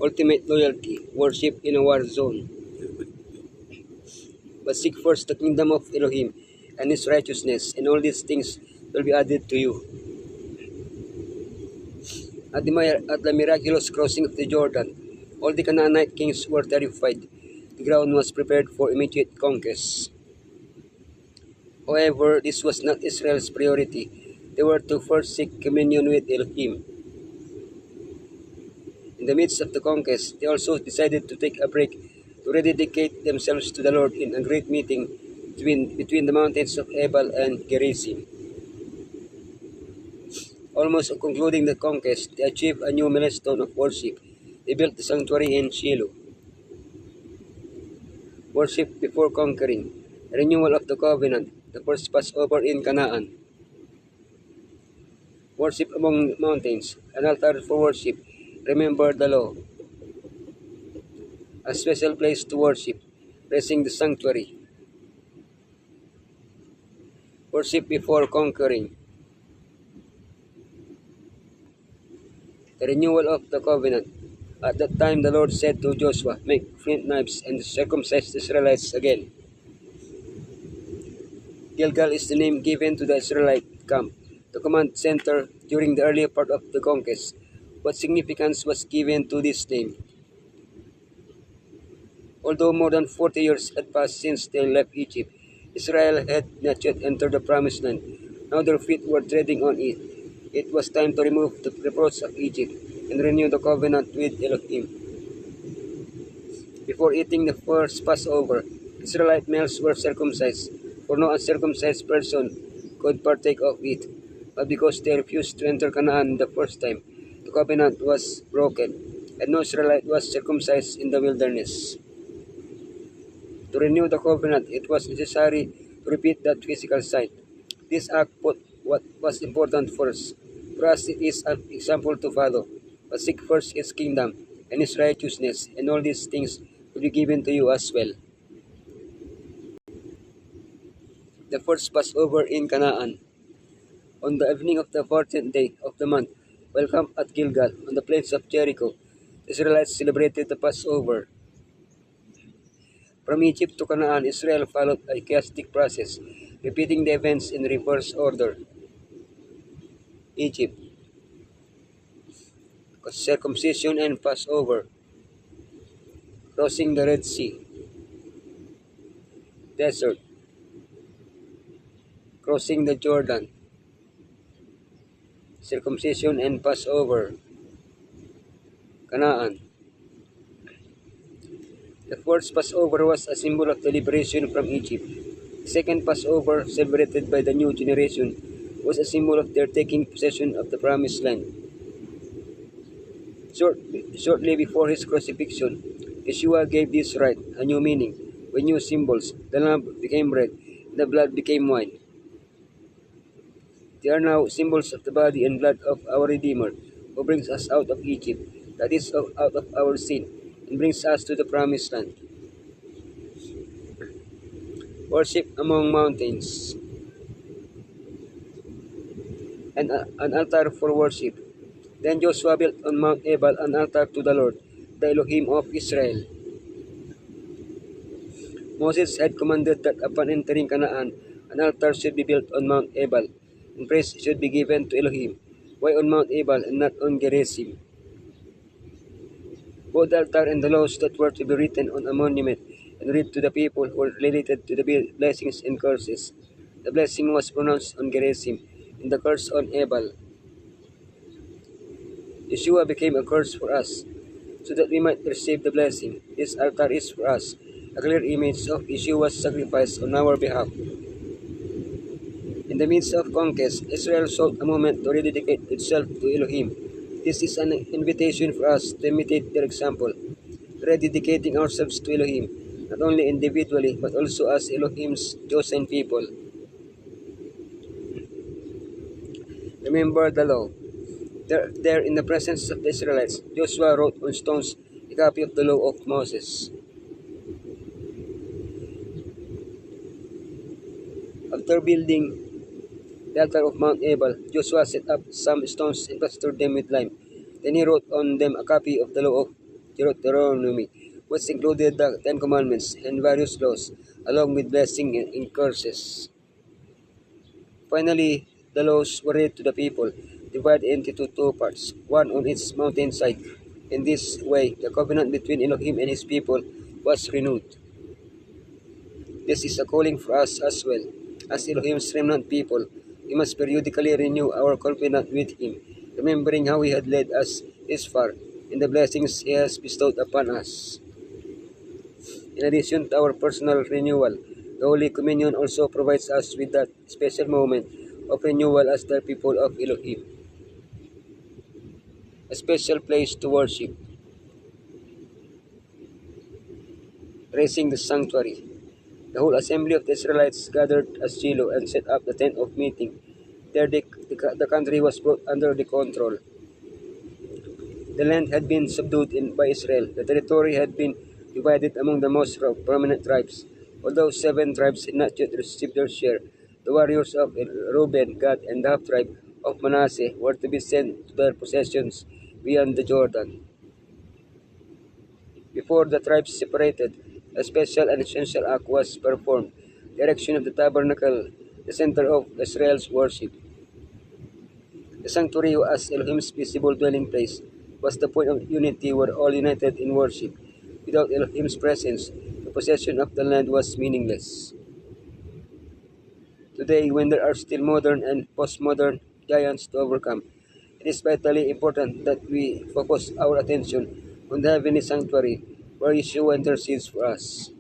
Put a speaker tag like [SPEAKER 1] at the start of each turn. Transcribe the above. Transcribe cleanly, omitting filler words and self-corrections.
[SPEAKER 1] ultimate loyalty, worship in a war zone. But seek first the kingdom of Elohim and his righteousness, and all these things will be added to you. At the miraculous crossing of the Jordan, all the Canaanite kings were terrified. The ground was prepared for immediate conquest. However, this was not Israel's priority. They were to first seek communion with Elohim. In the midst of the conquest, they also decided to take a break to rededicate themselves to the Lord in a great meeting between the mountains of Ebal and Gerizim. Almost concluding the conquest, they achieved a new milestone of worship. They built the sanctuary in Shiloh. Worship before conquering, renewal of the covenant, the first Passover in Canaan. Worship among mountains, an altar for worship, remember the law. A special place to worship, raising the sanctuary. Worship before conquering. The renewal of the covenant. At that time the Lord said to Joshua, make flint knives and circumcise the Israelites again. Gilgal is the name given to the Israelite camp, the command center during the earlier part of the conquest. What significance was given to this name? Although more than 40 years had passed since they left Egypt, Israel had not yet entered the promised land. Now their feet were treading on it. It was time to remove the reproach of Egypt and renew the covenant with Elohim. Before eating the first Passover, Israelite males were circumcised, for no uncircumcised person could partake of it. But because they refused to enter Canaan the first time, the covenant was broken, and no Israelite was circumcised in the wilderness. To renew the covenant, it was necessary to repeat that physical site. This act put what was important first. For us, it is an example to follow. But seek first his kingdom and his righteousness, and all these things will be given to you as well. The first Passover in Canaan. On the evening of the 14th day of the month, while camped at Gilgal on the plains of Jericho, the Israelites celebrated the Passover. From Egypt to Canaan, Israel followed a chaotic process, repeating the events in reverse order. Egypt, circumcision and Passover, crossing the Red Sea, desert, crossing the Jordan, circumcision and Passover, Canaan. The first Passover was a symbol of the liberation from Egypt. The second Passover, celebrated by the new generation, was a symbol of their taking possession of the promised land. Shortly before his crucifixion, Yeshua gave this rite a new meaning, with new symbols. The lamb became red, and the blood became wine. They are now symbols of the body and blood of our Redeemer, who brings us out of Egypt, that is, out of our sin, and brings us to the promised land. Worship among mountains. An altar for worship. Then Joshua built on Mount Ebal an altar to the Lord, the Elohim of Israel. Moses had commanded that upon entering Canaan, an altar should be built on Mount Ebal, and praise should be given to Elohim. Why on Mount Ebal and not on Gerizim? Both the altar and the laws that were to be written on a monument and read to the people were related to the blessings and curses. The blessing was pronounced on Gerizim, and the curse on Ebal. Yeshua became a curse for us, so that we might receive the blessing. This altar is for us, a clear image of Yeshua's sacrifice on our behalf. In the midst of conquest, Israel sought a moment to rededicate itself to Elohim. This is an invitation for us to imitate their example, rededicating ourselves to Elohim, not only individually, but also as Elohim's chosen people. Remember the law. There in the presence of the Israelites, Joshua wrote on stones a copy of the law of Moses. After building the altar of Mount Ebal, Joshua set up some stones and plastered them with lime. Then he wrote on them a copy of the law of Deuteronomy, which included the Ten Commandments and various laws, along with blessing and curses. Finally, the laws were read to the people, divided into two parts, one on each mountainside. In this way, the covenant between Elohim and his people was renewed. This is a calling for us as well. As Elohim's remnant people, we must periodically renew our covenant with Him, remembering how He had led us this far and the blessings He has bestowed upon us. In addition to our personal renewal, the Holy Communion also provides us with that special moment of renewal as the people of Elohim, a special place to worship, raising the sanctuary. The whole assembly of the Israelites gathered at Shiloh and set up the tent of meeting. There the country was brought under the control. The land had been subdued by Israel. The territory had been divided among the most prominent tribes. Although 7 tribes had not yet received their share, the warriors of Reuben, Gad, and the half-tribe of Manasseh were to be sent to their possessions beyond the Jordan. Before the tribes separated, a special and essential act was performed, the erection of the tabernacle, the center of Israel's worship. The sanctuary, as Elohim's visible dwelling place, was the point of unity where all united in worship. Without Elohim's presence, the possession of the land was meaningless. Today, when there are still modern and postmodern giants to overcome, it is vitally important that we focus our attention on the heavenly sanctuary where Yeshua intercedes for us.